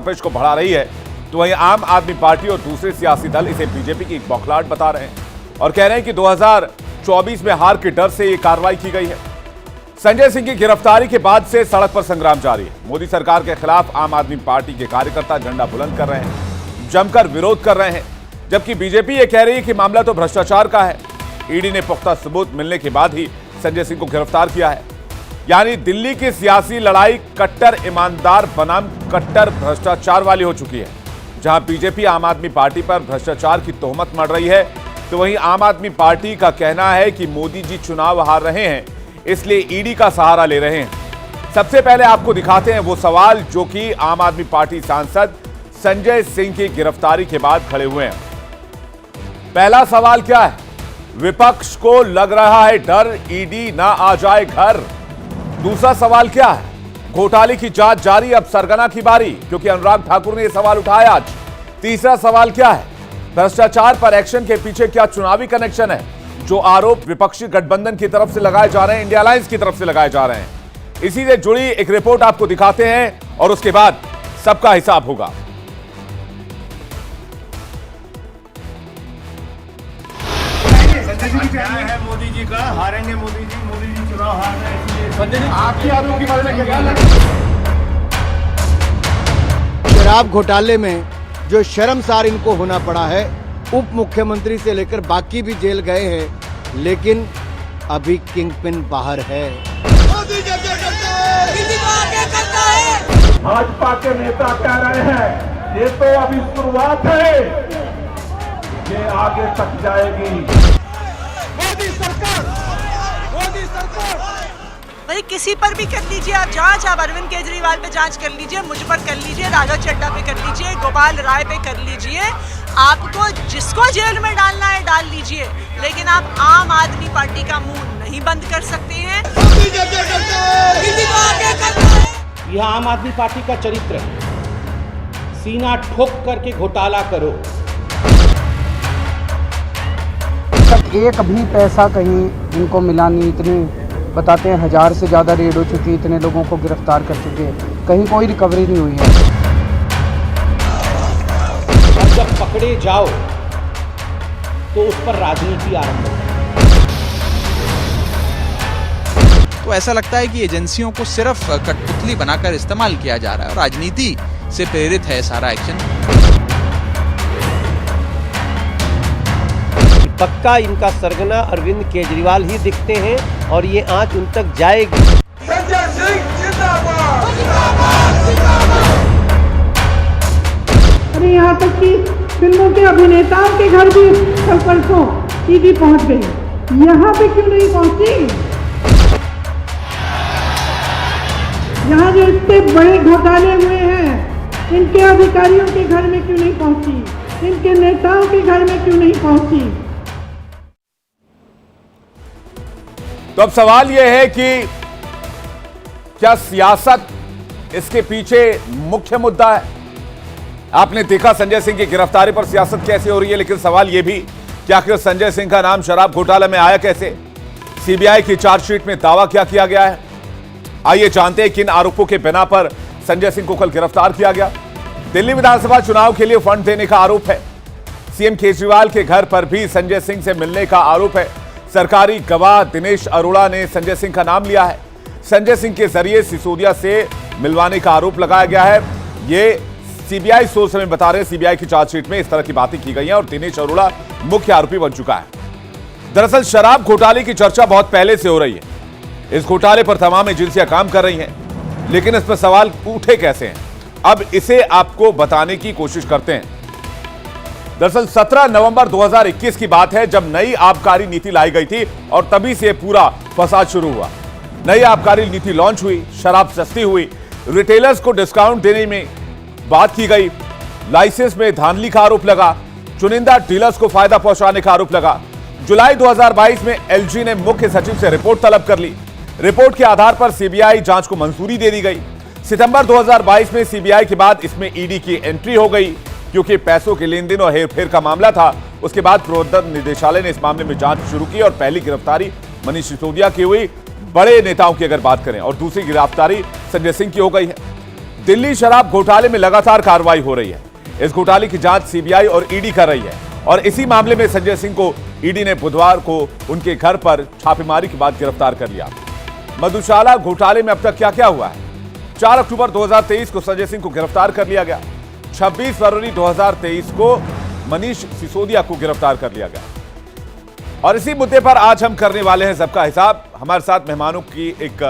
तपिश को बढ़ा रही है, तो वहीं आम आदमी पार्टी और दूसरे सियासी दल इसे बीजेपी की एक बौखलाहट बता रहे हैं और कह रहे हैं कि 2024 में हार के डर से ये कार्रवाई की गई है। संजय सिंह की गिरफ्तारी के बाद से सड़क पर संग्राम जारी है। मोदी सरकार के खिलाफ आम आदमी पार्टी के कार्यकर्ता झंडा बुलंद कर रहे हैं, जमकर विरोध कर रहे हैं, जबकि बीजेपी ये कह रही है कि मामला तो भ्रष्टाचार का है। ईडी ने पुख्ता सबूत मिलने के बाद ही संजय सिंह को गिरफ्तार किया है। यानी दिल्ली की सियासी लड़ाई कट्टर ईमानदार बनाम कट्टर भ्रष्टाचार वाली हो चुकी है। जहां बीजेपी आम आदमी पार्टी पर भ्रष्टाचार की तोहमत मढ़ रही है, तो वहीं आम आदमी पार्टी का कहना है कि मोदी जी चुनाव हार रहे हैं, इसलिए ईडी का सहारा ले रहे हैं। सबसे पहले आपको दिखाते हैं वो सवाल जो कि आम आदमी पार्टी सांसद संजय सिंह की गिरफ्तारी के बाद खड़े हुए हैं। पहला सवाल क्या है? विपक्ष को लग रहा है डर ईडी ना आ जाए घर। दूसरा सवाल क्या है? घोटाले की जांच जारी, अब सरगना की बारी, क्योंकि अनुराग ठाकुर ने यह सवाल उठाया आज। तीसरा सवाल क्या है? भ्रष्टाचार पर एक्शन के पीछे क्या चुनावी कनेक्शन है? जो आरोप विपक्षी गठबंधन की तरफ से लगाए जा रहे हैं, इंडिया अलायंस की तरफ से लगाए जा रहे हैं। इसी से जुड़ी एक रिपोर्ट आपको दिखाते हैं और उसके बाद सबका हिसाब होगा। क्या है मोदी जी का? हारेंगे मोदी जी चुनाव हार रहे हैं, इसलिए संजय जी आपकी आरोप के बारे में क्या लगता है? शराब घोटाले में जो शर्मसार इनको होना पड़ा है, उप मुख्यमंत्री से लेकर बाकी भी जेल गए हैं, लेकिन अभी किंगपिन बाहर है। मोदी जी भाजपा के नेता कह रहे हैं ये तो अभी शुरुआत है, ये आगे तक जाएगी। भाई किसी पर भी कर लीजिए आप जांच, आप अरविंद केजरीवाल पे जांच कर लीजिए, मुझ पर कर लीजिए, राघव चड्ढा पे कर लीजिए, गोपाल राय पे कर लीजिए, आपको जिसको जेल में डालना है डाल लीजिए, लेकिन आप आम आदमी पार्टी का मुंह नहीं बंद कर सकते हैं। यह आम आदमी पार्टी का चरित्र है, सीना ठोक करके घोटाला करो। एक भी पैसा कहीं इनको मिला नहीं। इतने बताते हैं 1000 से ज़्यादा रेड हो चुकी, इतने लोगों को गिरफ्तार कर चुके हैं, कहीं कोई रिकवरी नहीं हुई है। और जब पकड़े जाओ तो उस पर राजनीति आरंभ हो। तो ऐसा लगता है कि एजेंसियों को सिर्फ कठपुतली बनाकर इस्तेमाल किया जा रहा है और राजनीति से प्रेरित है सारा एक्शन। पक्का इनका सरगना अरविंद केजरीवाल ही दिखते हैं और ये आंच उन तक जाएगी। संजय सिंह जिंदाबाद। अरे यहाँ तक कि फिल्मों के अभिनेताओं के घर भी कल परसों ईडी पहुँच गई, यहाँ पे क्यों नहीं पहुँची? यहाँ जो इतने बड़े घोटाले हुए हैं, इनके अधिकारियों के घर में क्यों नहीं पहुँची? इनके नेताओं के घर में क्यों नहीं पहुँची? तो अब सवाल यह है कि क्या सियासत इसके पीछे मुख्य मुद्दा है? आपने देखा संजय सिंह की गिरफ्तारी पर सियासत कैसे हो रही है, लेकिन सवाल यह भी कि आखिर संजय सिंह का नाम शराब घोटाला में आया कैसे? सीबीआई की चार्जशीट में दावा क्या किया गया है? आइए जानते हैं किन आरोपों के बिना पर संजय सिंह को कल गिरफ्तार किया गया। दिल्ली विधानसभा चुनाव के लिए फंड देने का आरोप है। सीएम केजरीवाल के घर पर भी संजय सिंह से मिलने का आरोप है। सरकारी गवाह दिनेश अरोड़ा ने संजय सिंह का नाम लिया है। संजय सिंह के जरिए सिसोदिया से मिलवाने का आरोप लगाया गया है। ये सीबीआई सोर्स में बता रहे हैं, सीबीआई की चार्जशीट में इस तरह की बातें की गई हैं और दिनेश अरोड़ा मुख्य आरोपी बन चुका है। दरअसल शराब घोटाले की चर्चा बहुत पहले से हो रही है। इस घोटाले पर तमाम एजेंसियां काम कर रही हैं, लेकिन इस पर सवाल उठे कैसे हैं, अब इसे आपको बताने की कोशिश करते हैं। दरअसल 17 नवंबर 2021 की बात है, जब नई आबकारी नीति लाई गई थी और तभी से पूरा फसाद शुरू हुआ। नई आबकारी नीति लॉन्च हुई, शराब सस्ती हुई, रिटेलर्स को डिस्काउंट देने में बात की गई, लाइसेंस में धांधली का आरोप लगा, चुनिंदा डीलर्स को फायदा पहुंचाने का आरोप लगा। जुलाई 2022 में एलजी ने मुख्य सचिव से रिपोर्ट तलब कर ली। रिपोर्ट के आधार पर सीबीआई जांच को मंजूरी दे दी गई। सितंबर 2022 में सीबीआई के बाद इसमें ईडी की एंट्री हो गई, क्योंकि पैसों के लेन देन और हेरफेर का मामला था। उसके बाद प्रवर्तन निदेशालय ने इस मामले में जांच शुरू की और पहली गिरफ्तारी मनीष सिसोदिया की हुई। बड़े नेताओं की अगर बात करें और दूसरी गिरफ्तारी संजय सिंह की हो गई है। दिल्ली शराब घोटाले में लगातार कार्रवाई हो रही है। इस घोटाले की जांच सीबीआई और ईडी कर रही है और इसी मामले में संजय सिंह को ईडी ने बुधवार को उनके घर पर छापेमारी के बाद गिरफ्तार कर लिया। मधुशाला घोटाले में अब तक क्या क्या हुआ है? 4 अक्टूबर 2023 को संजय सिंह को गिरफ्तार कर लिया गया। 26 फरवरी 2023 को मनीष सिसोदिया को गिरफ्तार कर लिया गया। और इसी मुद्दे पर आज हम करने वाले हैं सबका हिसाब। हमारे साथ मेहमानों की एक